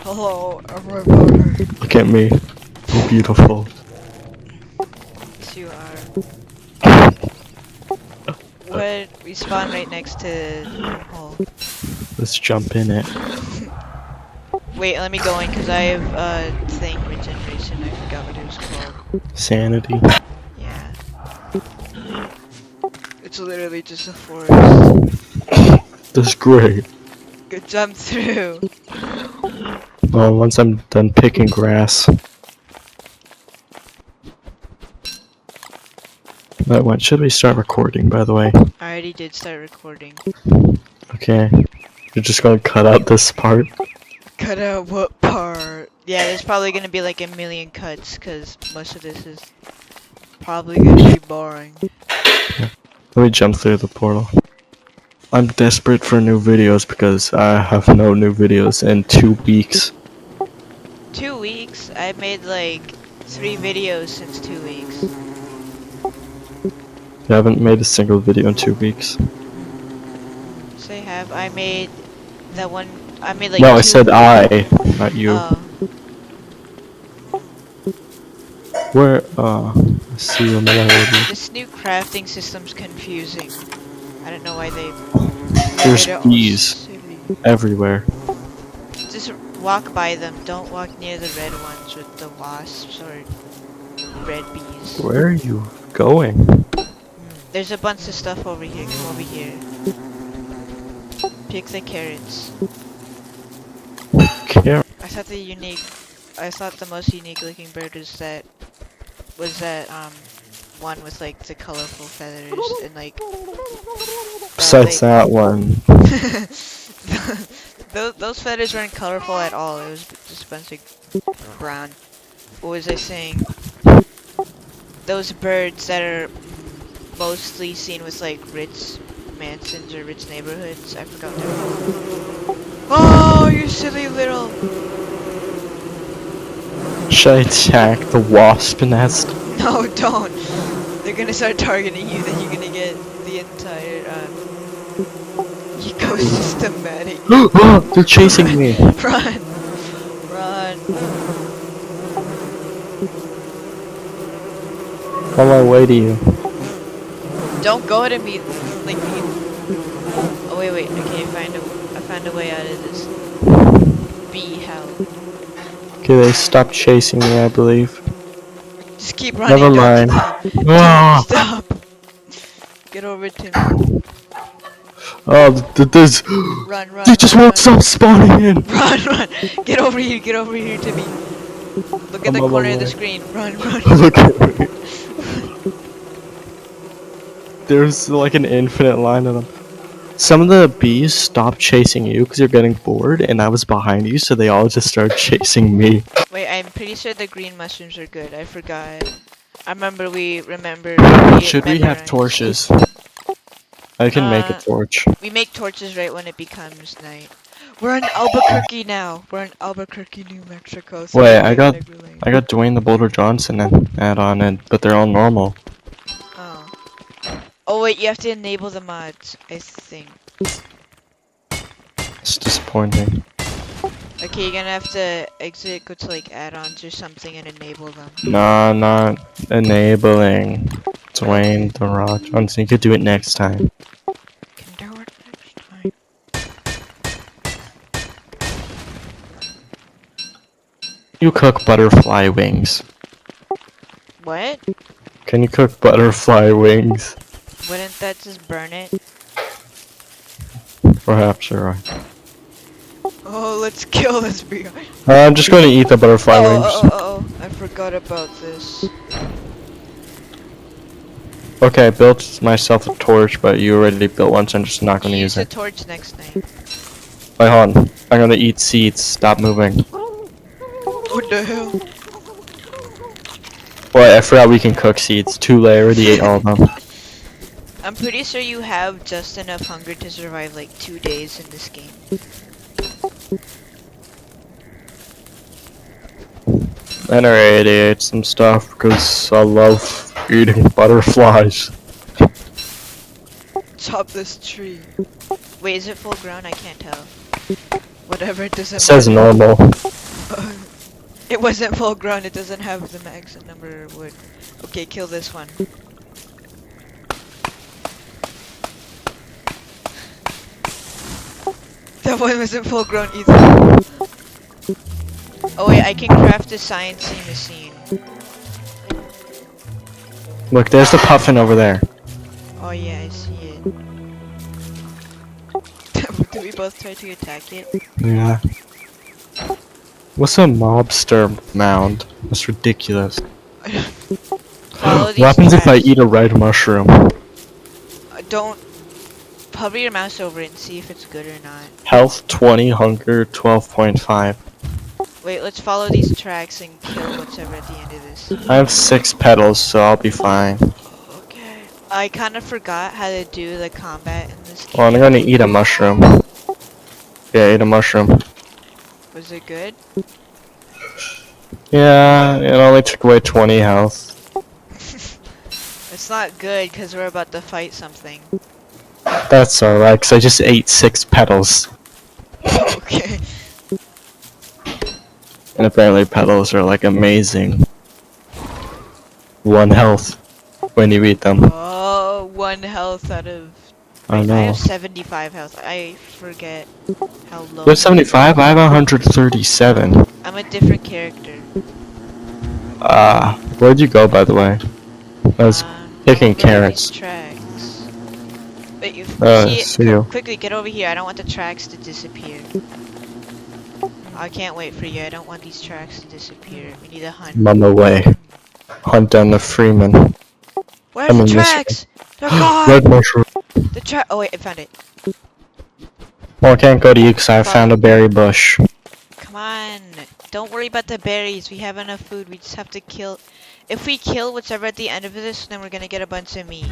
Hello, everybody. Look at me. So beautiful. Yes, you are. What? We spawn right next to the wormhole. Let's jump in it. Wait, let me go in because I have thing regeneration. I forgot what it was called. Sanity. Yeah. It's literally just a forest. That's great. Good jump through. Oh, once I'm done picking grass. But when should we start recording, by the way? I already did start recording. Okay. You're just gonna cut out this part? Cut out what part? Yeah, there's probably gonna be like a million cuts because most of this is probably gonna be boring. Let me jump through the portal. I'm desperate for new videos because I have no new videos in 2 weeks. 2 weeks? I made like 3 videos since 2 weeks. I haven't made a single video in 2 weeks. So I have. I made that one. I made like No, I two. said I, not you. Where, I see you on the way. This new crafting system's confusing. I don't know why they. There's bees everywhere. Just walk by them. Don't walk near the red ones with the wasps or red bees. Where are you going? There's a bunch of stuff over here. Come over here. Pick the carrots. I thought the most unique looking bird was that one with like the colorful feathers and like Besides that one. those feathers weren't colorful at all. It was just a bunch of brown. What was I saying? Those birds that are mostly seen with like rich mansions or rich neighborhoods. I forgot what they're called. Oh, you silly little. Should I attack the wasp nest? No, don't. They're gonna start targeting you. Then you're gonna get the entire ecosystem medic. They're chasing me. Run, run. On my way to you. Don't go to me like me. Oh wait. Okay, I found a way out of this. Bee hell. Okay, they stopped chasing me, I believe. Just keep running. Never mind. Don't stop. Get over to me. Oh, this. Run. They just won't stop spawning in. Run. Get over here to me. Look at the corner of the screen. Run. Look at me. There's like an infinite line of them. Some of the bees stopped chasing you because you're getting bored, and I was behind you, so they all just started chasing me. Wait, I'm pretty sure the green mushrooms are good. I forgot. I remember we Should we have torches? I can make a torch. We make torches right when it becomes night. We're in Albuquerque now. We're in Albuquerque, New Mexico. So wait, I got Dwayne the Boulder Johnson and add on it, but they're all normal. Oh wait, you have to enable the mods, I think. It's disappointing. Okay, you're gonna have to exit, go to like add-ons or something and enable them. Nah, not enabling. Dwayne the Rock Johnson. You could do it next time. Can do it next time. You cook butterfly wings. What? Can you cook butterfly wings? Wouldn't that just burn it? Perhaps you're right. Oh, let's kill this bee. I'm just going to eat the butterfly wings. Oh, I forgot about this. Okay, I built myself a torch, but you already built one, so I'm just not going to use it. Use the torch next night. Wait, hold on. I'm going to eat seeds. Stop moving. What the hell? Wait, I forgot we can cook seeds. Too late, I already ate all of them. I'm pretty sure you have just enough hunger to survive like 2 days in this game. And I already ate some stuff because I love eating butterflies. Chop this tree. Wait, is it full grown? I can't tell. Whatever, it doesn't It says matter. normal. It wasn't full grown, it doesn't have the max number of wood. Okay, kill this one. That one wasn't full grown either. Oh wait, I can craft a sciencey machine. Look, there's the puffin over there. Oh yeah, I see it. Do we both try to attack it? Yeah. What's a mobster mound? That's ridiculous. Follow these What happens if I tracks. eat a red mushroom? Don't hover your mouse over it and see if it's good or not. Health 20, hunger 12.5. Wait, let's follow these tracks and kill whatever at the end of this. I have 6 petals, so I'll be fine. Okay. I kind of forgot how to do the combat in this game. Well, I'm gonna eat a mushroom. Yeah, eat a mushroom. Was it good? Yeah, it only took away 20 health. It's not good because we're about to fight something. That's alright, cause I just ate 6 petals. Okay. And apparently petals are like amazing. 1 health when you eat them. Oh, 1 health out of... I I know. have 75 health. I forget how low. There's 75? I have 137. I'm a different character. Where'd you go by the way? I was picking over carrots. these tracks. Wait, you See you. quickly get over here. I don't want the tracks to disappear. I can't wait for you. I don't want these tracks to disappear. We need to hunt. I'm on the way. Hunt down the Freeman. Where's I'm the in this tracks? They're gone. Red mushroom. The track. Oh wait, I found it. Well, I can't go to you because I found a berry bush. Come on. Don't worry about the berries. We have enough food. We just have to kill. If we kill whatever at the end of this, then we're gonna get a bunch of meat.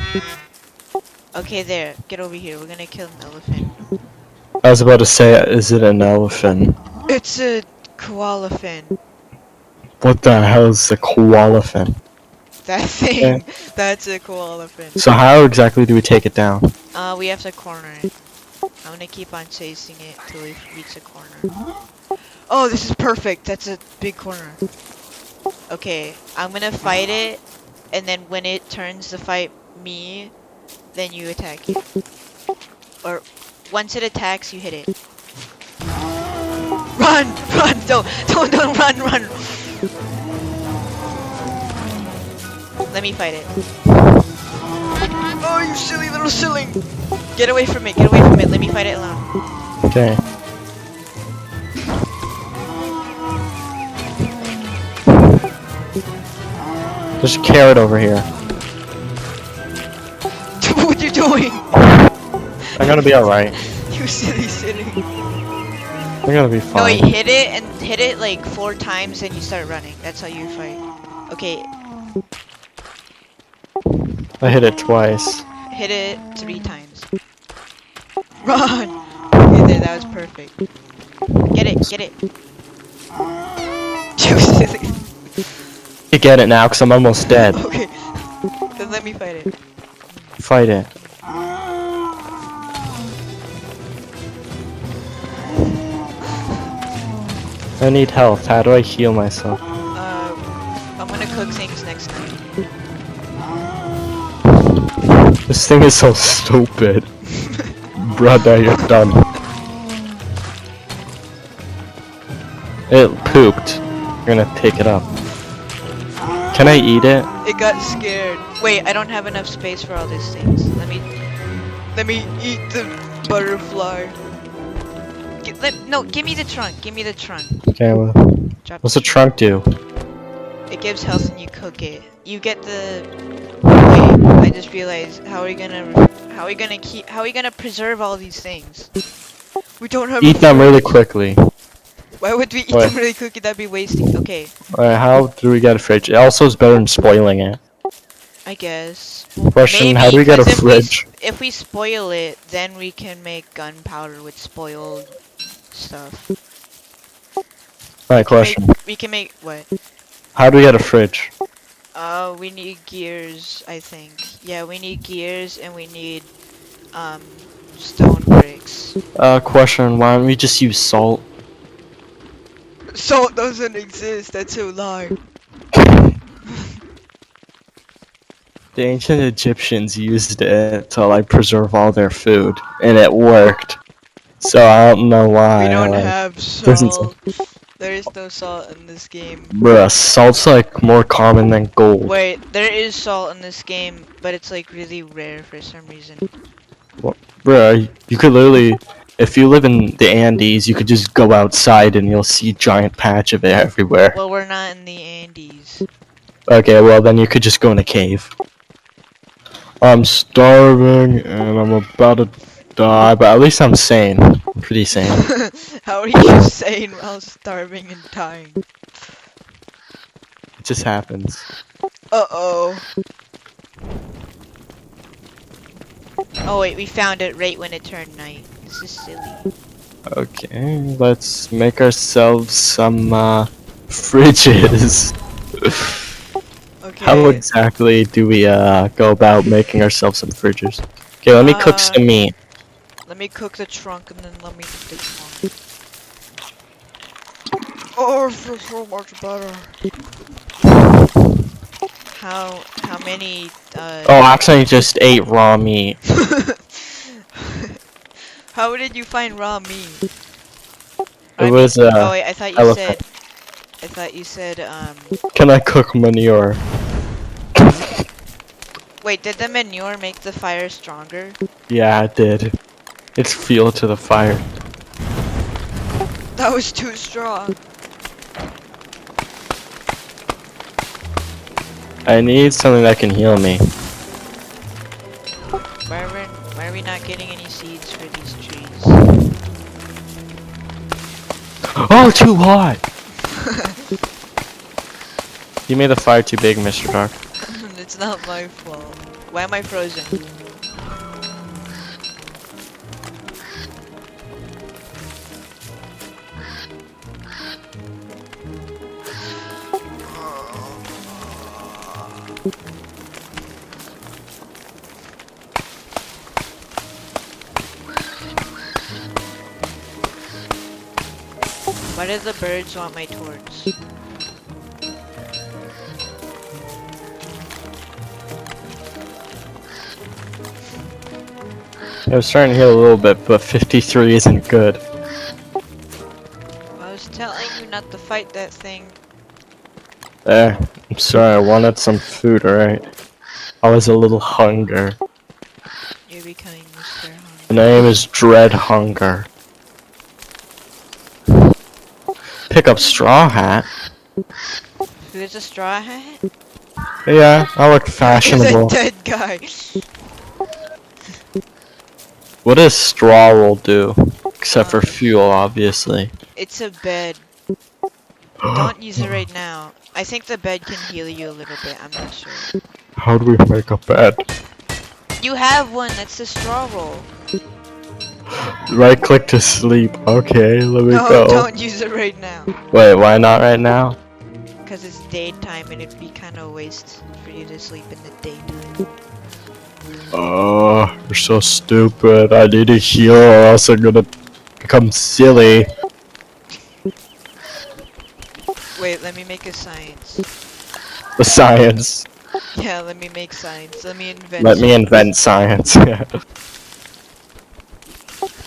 Okay, there. Get over here. We're gonna kill an elephant. I was about to say, is it an elephant? It's a koala fin. What the hell is a koalafin? That thing. That's a koala fin. So how exactly do we take it down? We have to corner it. I'm gonna keep on chasing it till we reach a corner. Oh, this is perfect. That's a big corner. Okay, I'm gonna fight it, and then when it turns to fight me, then you attack it. Or once it attacks, you hit it. Run! Run! Don't run! Let me fight it. Oh, you silly little silly! Get away from it! Get away from it! Let me fight it alone. Okay. There's a carrot over here. What are you doing? I'm gonna be alright. You silly. I'm gonna be No, wait, fine. hit it like 4 times and you start running. That's how you fight. Okay, I hit it twice. hit it 3 times. Run! Okay, there, that was perfect. Get it. You silly. You get it now, cause I'm almost dead. Okay, then let me fight it. Fight it. I need health. How do I heal myself? I'm gonna cook things next time. This thing is so stupid. Brother, you're done. It pooped. You're gonna pick it up. Can I eat it? It got scared. Wait, I don't have enough space for all these things. Let me eat the butterfly. No, give me the trunk. Give me the trunk. Okay, well, Drop what's the trunk do? It gives health and you cook it. You get the. Wait, I just realized. How are we gonna preserve all these things? We don't have. Eat them really quickly. Why would we eat Wait. them really quickly? That'd be wasting. Okay, Alright, how do we get a fridge? It also is better than spoiling it. I guess. Question, how do we get a 'cause fridge? If we spoil it, then we can make gunpowder with spoiled stuff. Alright, question. We can make what? How do we get a fridge? We need gears, I think. Yeah, we need gears and we need, stone bricks. Question, why don't we just use salt? Salt doesn't exist. That's a lie. The ancient Egyptians used it to like preserve all their food, and it worked. So I don't know We why. don't Like, have doesn't salt. There is no salt in this game. bruh, salt's like more common than gold. Wait, there is salt in this game, but it's like really rare for some reason. Well, bruh, you could literally, if you live in the Andes, you could just go outside and you'll see a giant patch of it everywhere. Well, we're not in the Andes. Okay, well then you could just go in a cave. I'm starving and I'm about to die, but at least I'm sane. I'm pretty sane. How are you sane while starving and dying? It just happens. Uh-oh. Oh wait, we found it right when it turned night. This is silly. Okay, let's make ourselves some fridges. How Okay. exactly do we go about making ourselves some fridges? Okay, let me cook some meat. Let me cook the trunk and then let me eat the trunk. Oh, it feels so much better. How many Oh, actually, I just ate raw meat. How did you find raw meat? It was Oh wait, elephant. I thought you said Can I cook manure? wait, did the manure make the fire stronger? Yeah, it did. It's fuel to the fire. That was too strong. I need something that can heal me. Why are we not getting any seeds for these trees? Oh, too hot! You made the fire too big, Mr. Dark. It's not my fault. Why am I frozen? Why do the birds want my torch? I was starting to heal a little bit, but 53 isn't good. I was telling you not to fight that thing. There. I'm sorry, I wanted some food, alright? I was a little hunger. You're becoming Mr. Hunger. The name is Dread Hunger. Pick up straw hat. Who's a straw hat? Yeah, I look He's a fashionable. dead guy. What does straw wool do? Except for fuel, obviously. It's a bed. Don't use it right now. I think the bed can heal you a little bit. I'm not sure. How do we make a bed? You have one. That's the straw roll. Right click to sleep. Okay, let me No, go. don't use it right now. Wait, why not right now? Because it's daytime and it'd be kind of a waste for you to sleep in the daytime. You're so stupid. I need to heal or else I'm gonna become silly. Wait, let me make a science. The science. Yeah, let me make science. Let me invent. Let me invent science.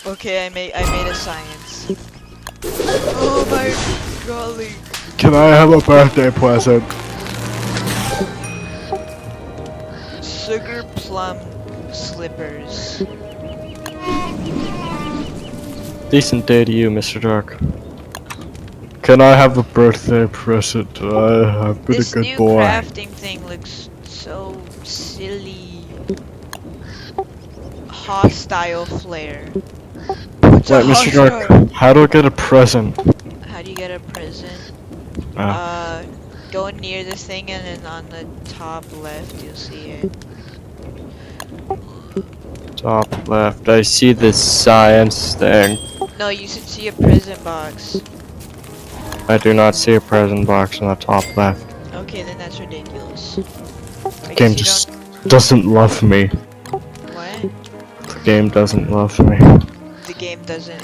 Okay, I made a science. Oh my golly. Can I have a birthday present? Sugar plum slippers. Decent day to you, Mr. Dark. Can I have a birthday present? I've been This a good new boy. crafting thing looks so silly. Hostile flare. What's Wait, a Mr. hostile? Dark, how do I get a present? How do you get a present? Ah. Go near the thing and then on the top left you'll see it. Top left, I see this science thing. No, you should see a present box. I do not see a present box on the top left. Okay, then that's ridiculous. The game just doesn't love me. What? The game doesn't love me. The game doesn't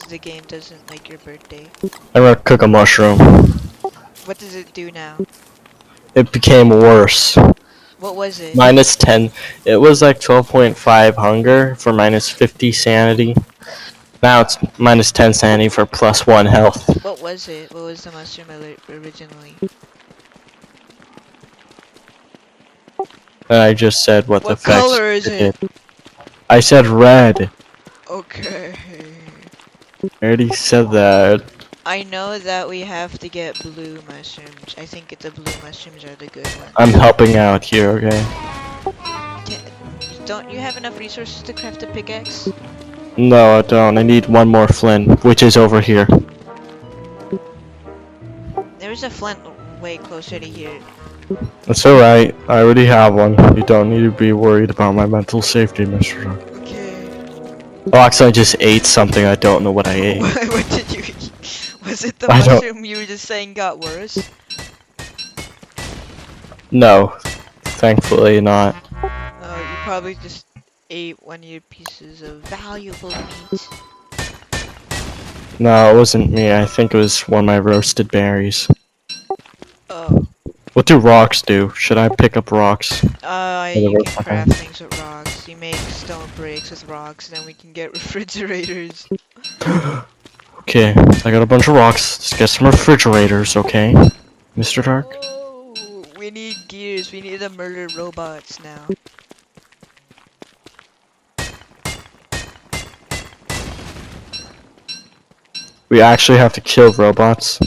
the game doesn't like your birthday. I'm gonna cook a mushroom. What does it do now? It became worse. What was it? Minus 10. It was like 12.5 hunger for minus 50 sanity. Now it's minus 10 sanity for plus 1 health. What was it? What was the mushroom originally? And I just said what the What effects color is it it? did. I said red. Okay. I already said that. I know that we have to get blue mushrooms. I think the blue mushrooms are the good ones. I'm helping out here, okay? Don't you have enough resources to craft a pickaxe? No, I don't. I need one more flint, which is over here. There's a flint way closer to here. That's alright. I already have one. You don't need to be worried about my mental safety, Mr. Rock. Okay. Oh, actually, I just ate something. I don't know what I ate. What did you eat? Was it the I don't- mushroom you were just saying got worse? No. Thankfully not. Oh, you probably just ate one of your pieces of valuable meat. No, it wasn't me. I think it was one of my roasted berries. Oh. What do rocks do? Should I pick up rocks? You can craft things with rocks. You make stone bricks with rocks, then we can get refrigerators. Okay, I got a bunch of rocks. Let's get some refrigerators, okay? Mr. Dark? Oh, we need gears. We need to murder robots now. We actually have to kill robots.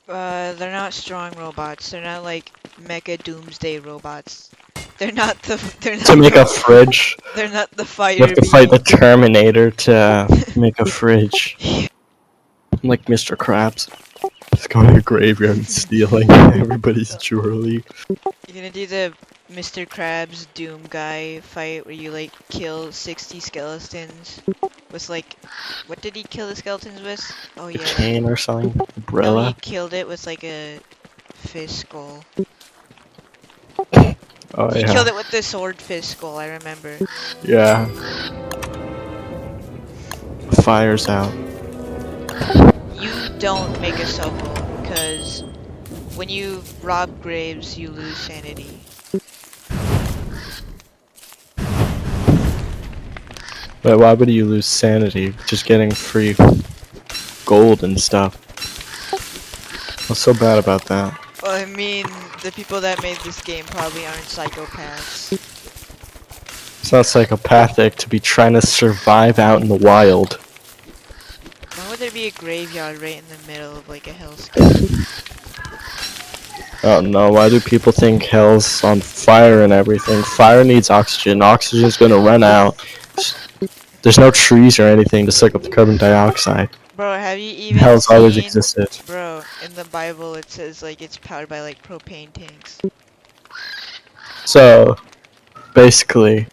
They're not strong robots. They're not like Mecha Doomsday robots. They're not the. They're not To make a fridge, They're not the you fighter have to fight the bees. Terminator to make a fridge. I'm like Mr. Krabs. Just going to the graveyard and stealing everybody's jewelry. You're gonna do the Mr. Krabs Doom guy fight where you like kill 60 skeletons with like, what did he kill the skeletons with? Oh A yeah. cane or something? No, he Umbrella? killed it with like a fish skull. Oh He yeah. killed it with the swordfish skull, I remember. Yeah. Fire's out. You don't make a shovel, because when you rob graves, you lose sanity. But why would you lose sanity? Just getting free gold and stuff. What's so bad about that? Well, I mean, the people that made this game probably aren't psychopaths. It's not psychopathic to be trying to survive out in the wild. Why would there be a graveyard right in the middle of like a hellscape? I don't know, why do people think hell's on fire and everything? Fire needs oxygen. Oxygen's gonna run out. There's no trees or anything to suck up the carbon dioxide. Bro, have you even Hell's always seen... existed. Bro, in the Bible it says like it's powered by like propane tanks. So, basically,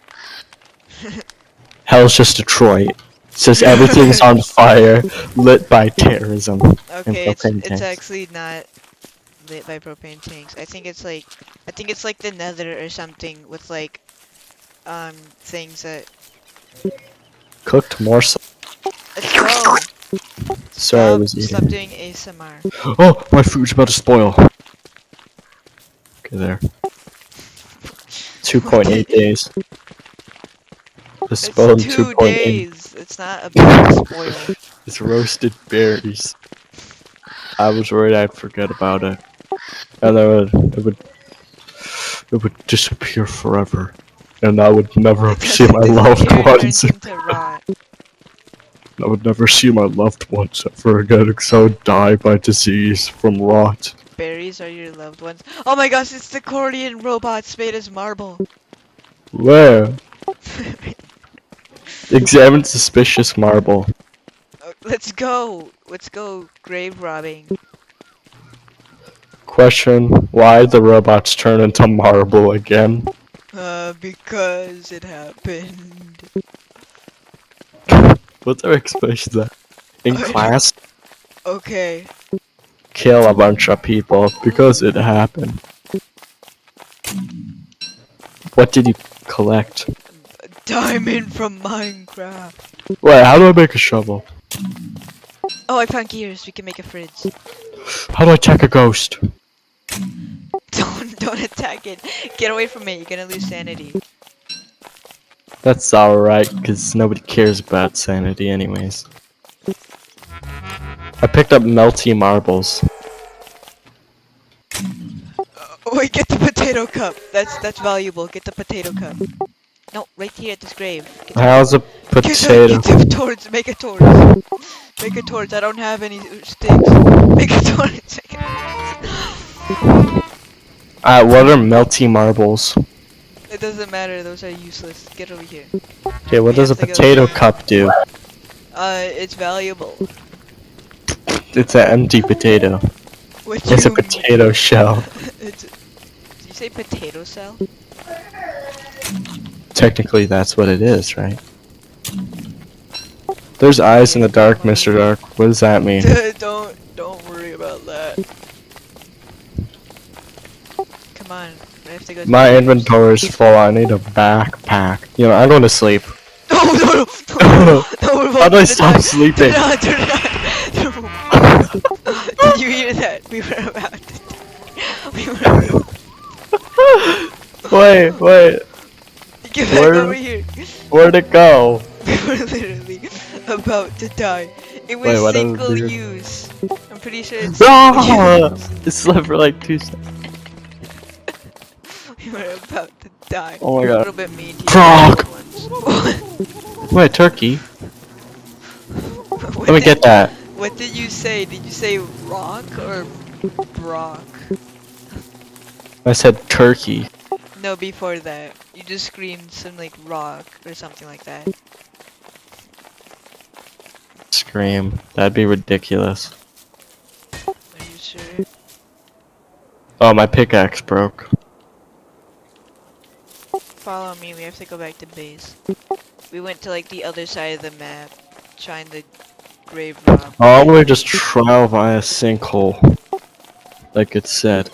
hell's just Detroit. It's just everything's on fire, lit by terrorism. Okay, and propane it's tanks. actually not lit by propane tanks. I think it's like the Nether or something with like things that... Cooked morsel. Let's go! Sorry, I was Stop eating. doing ASMR. Oh, my food's about to spoil. Okay, there. 2.8 days. The It's spoiled 2 2.8. days! It's not about to spoil. It's roasted berries. I was worried I'd forget about it. And then it would disappear forever. And I would never see my loved ones. Into rot. I would never see my loved ones ever again because I would die by disease from rot. Berries are your loved ones. Oh my gosh, it's the Cordian robots made as marble. Where? Examine suspicious marble. Let's go. Let's go grave robbing. Question, why the robots turn into marble again? Because it happened. What's their explanation of that? In class, Okay. kill a bunch of people because it happened. What did you collect? Diamond from Minecraft. Wait, how do I make a shovel? Oh, I found gears. We can make a fridge. How do I attack a ghost? Don't attack it. Get away from it. You're gonna lose sanity. That's alright, because nobody cares about sanity anyways. I picked up melty marbles. Wait, get the potato cup. That's valuable. Get the potato cup. No, right here at this grave. Get the, How's a potato? get the torch. Make a torch. Make a torch. I don't have any sticks. Make a torch. What are melty marbles? It doesn't matter. Those are useless. Get over here. Okay, what We does a have to go potato down. cup do? It's valuable. It's an empty potato. What It's a you potato shell. Did you say potato cell? Technically, that's what it is, right? There's eyes in the dark, Mr. Dark. What does that mean? Don't worry about that. Come on, we have to go. My inventory is full. I need a backpack. You know, I'm going to sleep. No, no, no, How do I stop sleeping? Turn it on. No. Did you hear that? We were about to. We were. Wait. Get back Where- over here. Where'd it go? We were literally about to die. It was Wait, what single weird- use. I'm pretty sure it's Ah! single use. It slept for like 2 seconds. We were about to die. Oh my A god. little bit mean to you. Frog! What? Wait, turkey? What Let me did- get that. What did you say? Did you say rock or brock? I said turkey. No, before that. You just screamed some like rock or something like that. Scream. That'd be ridiculous. Are you sure? Oh, my pickaxe broke. Follow me, we have to go back to base. We went to like the other side of the map, trying to grave rob. Oh, we just travel via sinkhole. Like it said.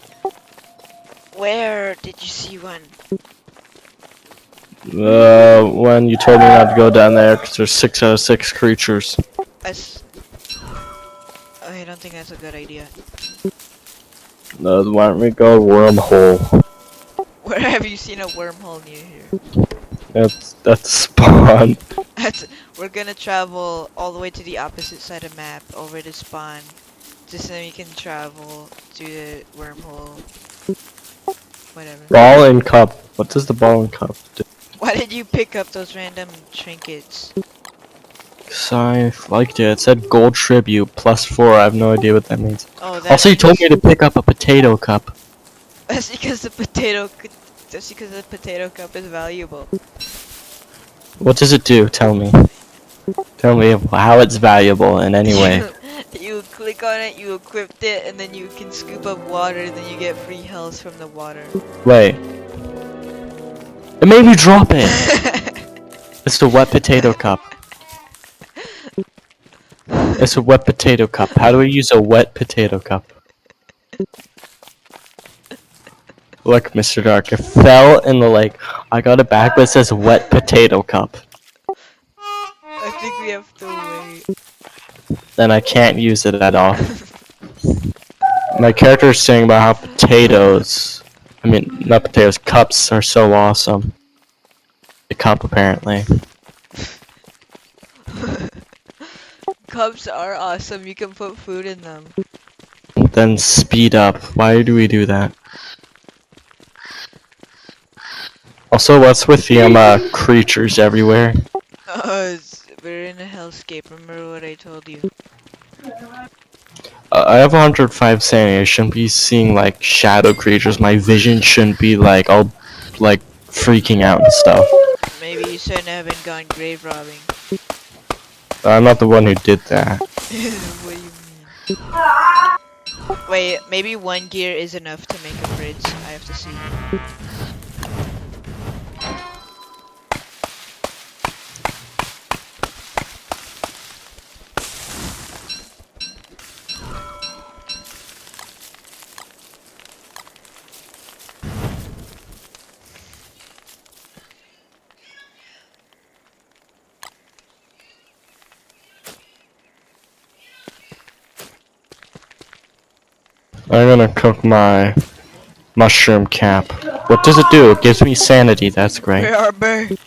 Where did you see one? When you told me not to go down there, because there's 6 out of 6 creatures. That's... I don't think that's a good idea. Why don't we go wormhole? Where have you seen a wormhole near here? That's spawn. We're gonna travel all the way to the opposite side of map, over to spawn, just so we can travel to the wormhole. Whatever. Ball and cup. What does the ball and cup do? Why did you pick up those random trinkets? Cause I liked it. It said gold tribute +4. I have no idea what that means. Oh, that's Also, you told me to pick up a potato cup. That's because the potato cup is valuable. What does it do? Tell me. Tell me how it's valuable in any way. You click on it, you equipped it, and then you can scoop up water, then you get free health from the water. Wait. It made me drop it! It's the wet potato cup. It's a wet potato cup. How do we use a wet potato cup? Look, Mr. Dark, it fell in the lake. I got it back, but it says wet potato cup. I think we have to wait. Then I can't use it at all. My character is saying about how potatoes, not potatoes, cups are so awesome. The cup, apparently. Cups are awesome, you can put food in them. Then speed up. Why do we do that? Also, what's with the creatures everywhere? We're in a hellscape, remember what I told you. I have 105 sanity. I shouldn't be seeing like shadow creatures. My vision shouldn't be like all like freaking out and stuff. Maybe you shouldn't have gone grave robbing. I'm not the one who did that. What do you mean? Wait, maybe 1 gear is enough to make a fridge. I have to see. I'm gonna cook my mushroom cap. What does it do? It gives me sanity. That's great. Where are birds?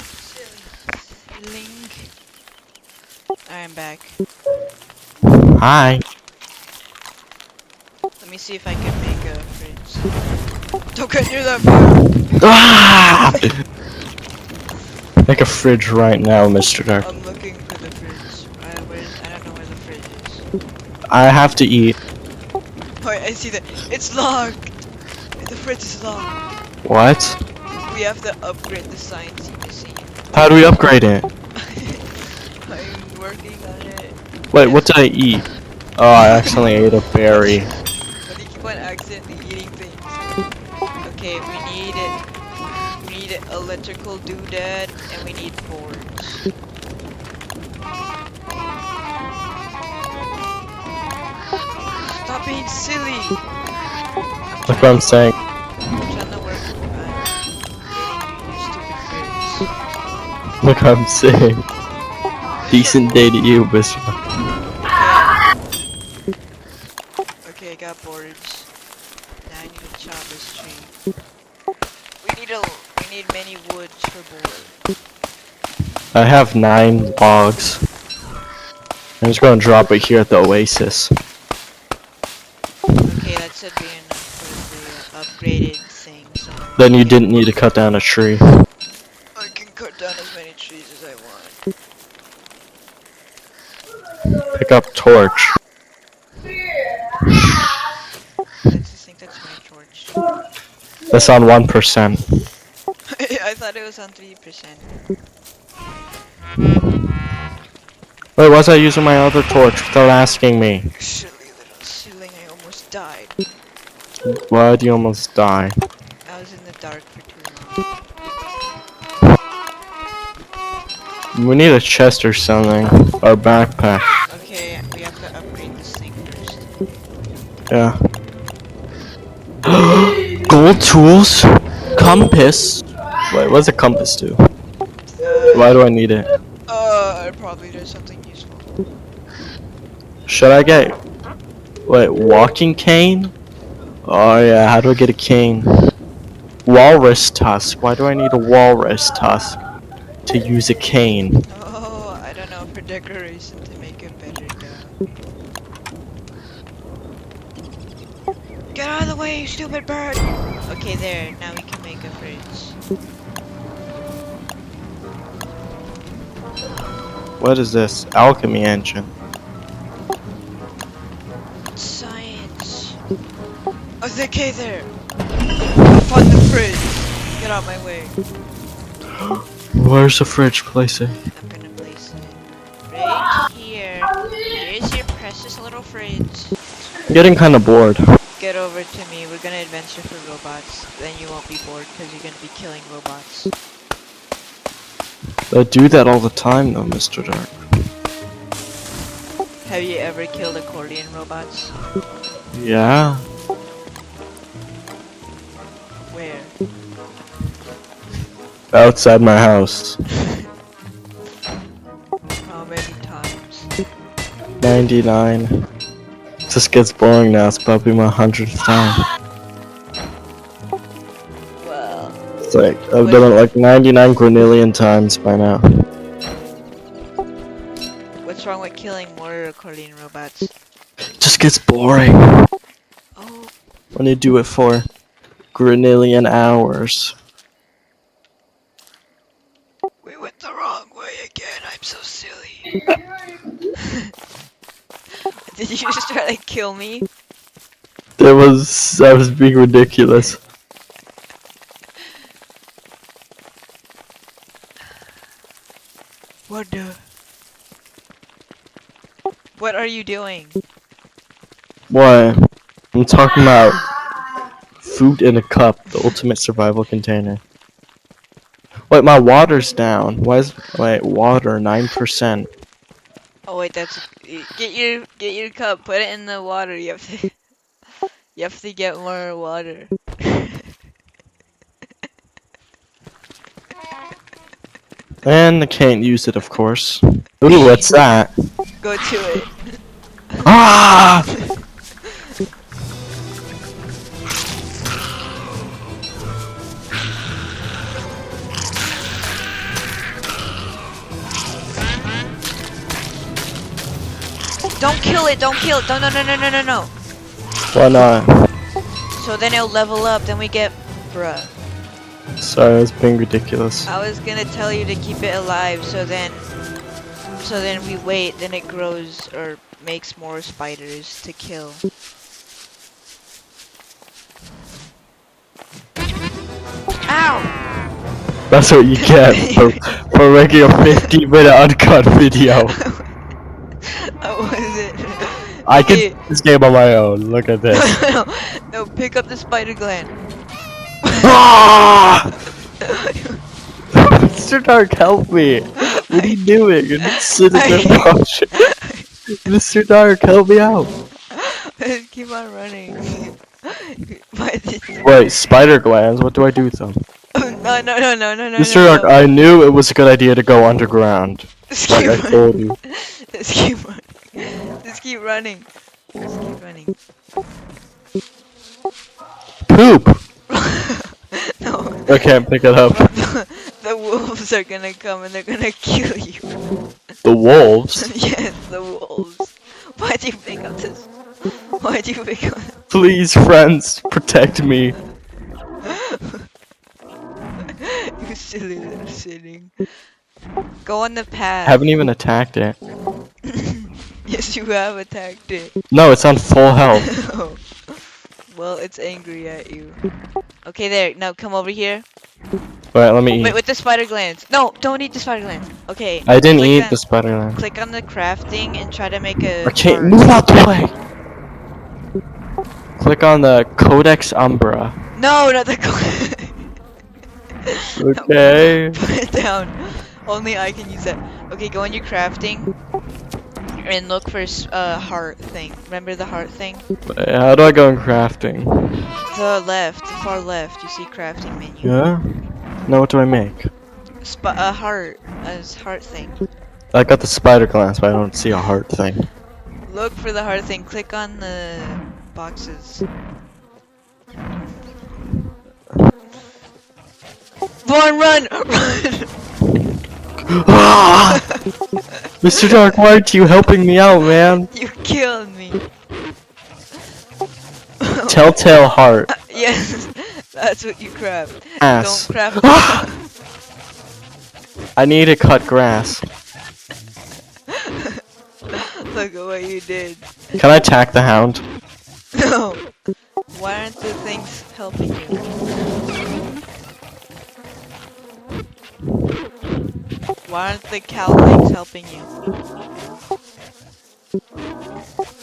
Silly link. I'm back. Hi. Let me see if I can make a fridge. Don't get near that fire! Ah! Make a fridge right now, Mr. Dark. I'm looking for the fridge. I don't know where the fridge is. I have to eat. Oh, I see that. It's locked! The fridge is locked. What? We have to upgrade the science machine. How do we upgrade it? I'm working on it. Wait, what did I eat? Oh, I accidentally ate a berry. But you keep on accidentally eating things. Okay, we need it. We need an electrical doodad, and we need boards. Stop being silly! That's what I'm saying. I'm trying to work on getting you stupid grids. Look what I'm saying. Decent day to you, Mr. Okay, I got boards. Now I need to chop this tree. We need many woods for board. I have 9 logs. I'm just gonna drop it here at the oasis. Okay, that should be enough for the upgraded thing. So Then you didn't need to cut down a tree. I can cut down as many trees as I want. Pick up torch. Let's just think that's my torch. That's on 1%. I thought it was on 3%. Wait, why was I using my other torch without asking me? Silly little ceiling, I almost died. Why'd you almost die? I was in the dark for too long. We need a chest or something. Or backpack. Okay, we have to upgrade this thing first. Yeah. Gold tools? Compass? Wait, what's a compass do? Why do I need it? It probably does something useful. Should I get... Wait, walking cane? Oh yeah, how do I get a cane? Walrus tusk. Why do I need a walrus tusk to use a cane? Oh, I don't know, for decoration to make it better though. Get out of the way, you stupid bird! Okay, there, now we can make a fridge. What is this? Alchemy engine. Science. Okay, there! I found the fridge! Get out my way. Where's the fridge? Place it. I'm gonna place it right here. Here's your precious little fridge. I'm getting kind of bored. Get over to me, we're gonna adventure for robots. Then you won't be bored because you're gonna be killing robots. I do that all the time though, Mr. Dark. Have you ever killed accordion robots? Yeah. Where? Outside my house. How many times? 99. This gets boring now, it's probably my 100th time. Well, It's like, I've done it like 99 granillion times by now. what's wrong with killing more accordion robots? It just gets boring Oh, when you do it for granillion hours. we went the wrong way again, I'm so silly. Did you just try to kill me? I was being ridiculous. What the? What are you doing? What? I'm talking about food in a cup, the ultimate survival container. Wait, my water's down. Wait, water 9%. Oh wait, that's get your cup, put it in the water. You have to get more water. And I can't use it, of course. Ooh, what's that? Go to it. Ah! Don't kill it, don't kill it. No, no, no, no, no, no, no. Why not? So then it'll level up, then we get... Bruh. Sorry, I was being ridiculous. I was gonna tell you to keep it alive, so then we wait, then it grows or makes more spiders to kill. Ow! That's what you get for making a 50-minute uncut video. I wasn't. I Okay. can do this game on my own. Look at this. No, pick up the spider gland. Ah! Mr. Dark, help me! What are you doing? You're not sitting there watching. Mr. Dark, help me out! Keep on running. Why did you... Wait, spider glands? What do I do with them? No, no, no, no, no, no, Mr. Dark, no. I knew it was a good idea to go underground. Just Like keep I running. told you. Just keep running. Just keep running. Just keep running. Poop! No. I can't pick it up. The wolves are gonna come and they're gonna kill you. The wolves? Yes, the wolves. Why'd you pick up this? Why'd you pick up Please, friends, protect me. You silly little sitting. Go on the path. Haven't even attacked it. Yes, you have attacked it. No, it's on full health. Oh. Well, it's angry at you. Okay, there. Now come over here. Alright, let me Wait, eat. with the spider glands. No, don't eat the spider glands. Okay. I didn't click eat on- the spider lamb. Click on the crafting and try to make a. I can't heart. move out the way! Click on the Codex Umbra. No, not the. Okay. Put it down. Only I can use that. Okay, go on your crafting and look for heart thing. Remember the heart thing? How do I go in crafting? The left, the far left. You see crafting menu. Yeah? Now what do I make? A heart, heart thing. I got the spider glance, but I don't see a heart thing. Look for the heart thing. Click on the boxes. Run, run, run! Ah! Mr. Dark, why aren't you helping me out, man? You killed me. Telltale heart. Yes, that's what you craft. Ass. Don't craft. Ah! I need to cut grass. Look at what you did. Can I attack the hound? No. Why aren't the things helping you? Why aren't the cow things helping you?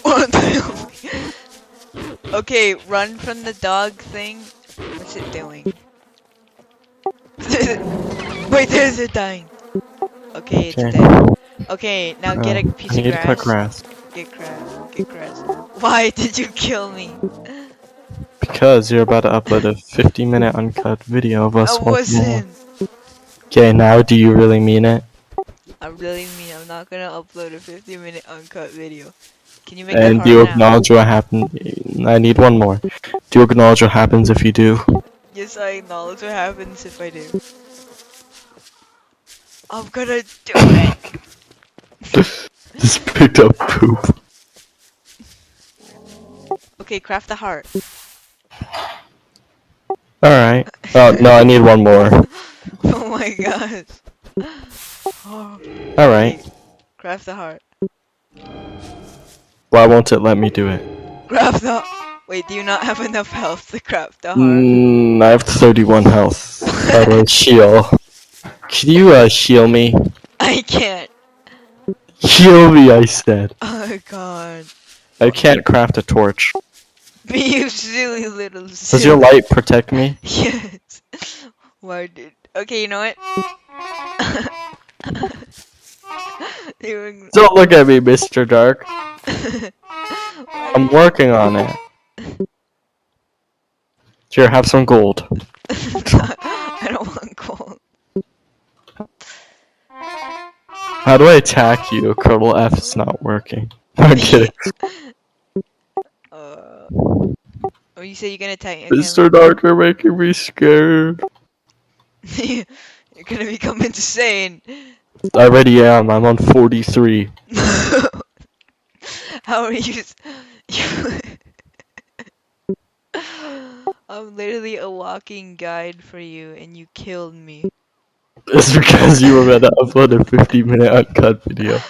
What the hell? Okay, run from the dog thing. What's it doing? Wait, there's it dying. Okay, it's Okay. dead. Okay, now get a piece I need of to cut grass. grass. Get grass. Get grass. Why did you kill me? Because you're about to upload a 50-minute uncut video of us I once more. wasn't. Okay, now do you really mean it? I really mean I'm not gonna upload a 50-minute uncut video. Can you make And it do you hard now? acknowledge what happened? I need one more. Do you acknowledge what happens if you do? Yes, I acknowledge what happens if I do. I'm gonna do it! Just picked up poop. Okay, craft the heart. Alright. Oh, no, I need one more. Oh my gosh. Oh, Alright. okay, craft the heart. Why won't it let me do it? Craft the... Wait, do you not have enough health to craft the heart? I have 31 health. How do I heal? Can you, heal me? I can't. Heal me, I said. Oh god. I can't craft a torch. Be you silly little Does your light protect me? Yes. Why did... Okay, you know what? Don't look at me, Mr. Dark. I'm working on it. Here, have some gold. I don't want gold. How do I attack you? Colonel F is not working. I'm kidding. uh, oh, you say you're gonna attack? Okay, Mr. Dark, you're making me scared. you're gonna become insane. I already am. I'm on 43. How are you? you I'm literally a walking guide for you, and you killed me. It's because you were meant to upload a 50-minute uncut video.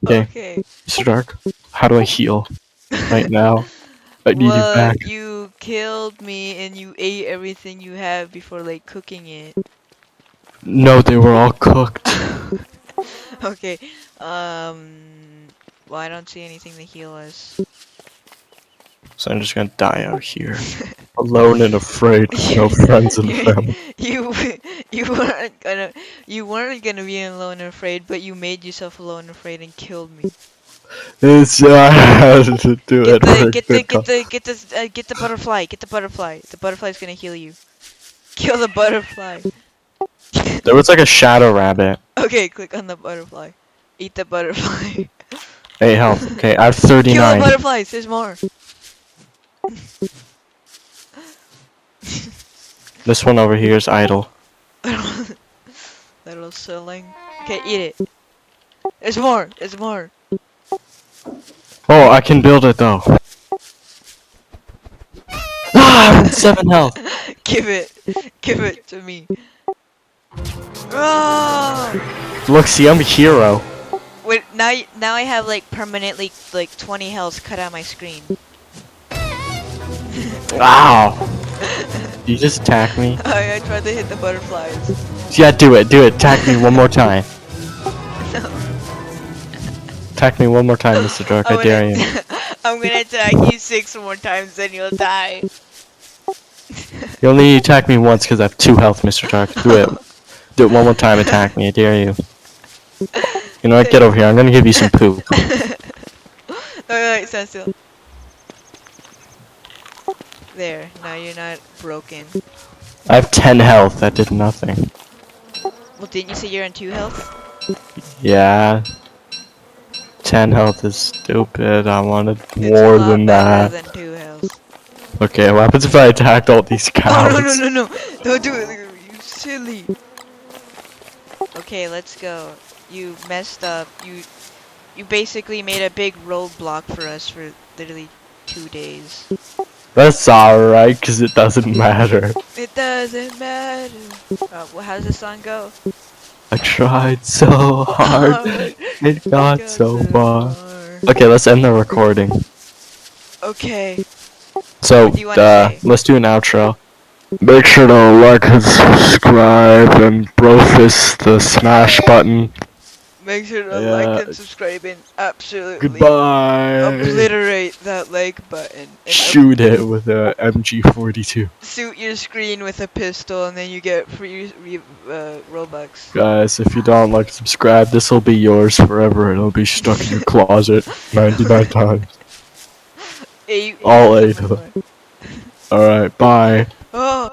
Okay, Okay. Mr. Dark, how do I heal? Right now. I need you Well, back. you killed me and you ate everything you had before like cooking it. No, they were all cooked. Okay. Well, I don't see anything to heal us. So I'm just gonna die out here. Alone and afraid with no friends and family. you you weren't gonna be alone and afraid, but you made yourself alone and afraid and killed me. It's I had to do it for a good cause. Get the butterfly. Get the butterfly. The butterfly's gonna heal you. Kill the butterfly. There was like a shadow rabbit. Okay, click on the butterfly. Eat the butterfly. 8 health. Okay, I have Kill the 39. butterflies. There's more. This one over here is idle. Little selling. Okay, eat it. There's more. There's more. Oh, I can build it though. Ah, I'm at 7 health. Give it. Give it to me. Ah! Look, see, I'm a hero. Wait, now I have like permanently like 20 health cut out my screen. Ow. You just attack me? I tried to hit the butterflies. Yeah, do it. Attack me one more time. No. Attack me one more time, Mr. Dark. I dare you. I'm gonna attack you 6 more times, then you'll die. You only attack me once because I have 2 health, Mr. Dark. Do it. Do it one more time. Attack me. I dare you. You know what? Get over here. I'm gonna give you some poop. Alright, stand still. There. Now you're not broken. I have 10 health. That did nothing. Well, didn't you say you're on 2 health? Yeah. 10 health is stupid. I wanted It's more a lot than better that. than 2 health. Okay, what happens if I attacked all these cows? Oh, no. Don't do it. You silly. Okay, let's go. You messed up. You basically made a big roadblock for us for literally 2 days. That's alright, because it doesn't matter. It doesn't matter. Well, how does the song go? I tried so hard. It got so far. Okay, let's end the recording. Okay. So, What do you wanna say? let's do an outro. Make sure to like and subscribe and fist the smash button. Make sure to Yeah. like and subscribe and absolutely Goodbye. obliterate that like button. And Shoot it with a MG42. shoot your screen with a pistol and then you get free Robux. Guys, if you don't like and subscribe, this will be yours forever. It'll be stuck in your closet 99 times. Eight All years 8 of more. them. Alright, bye. Oh.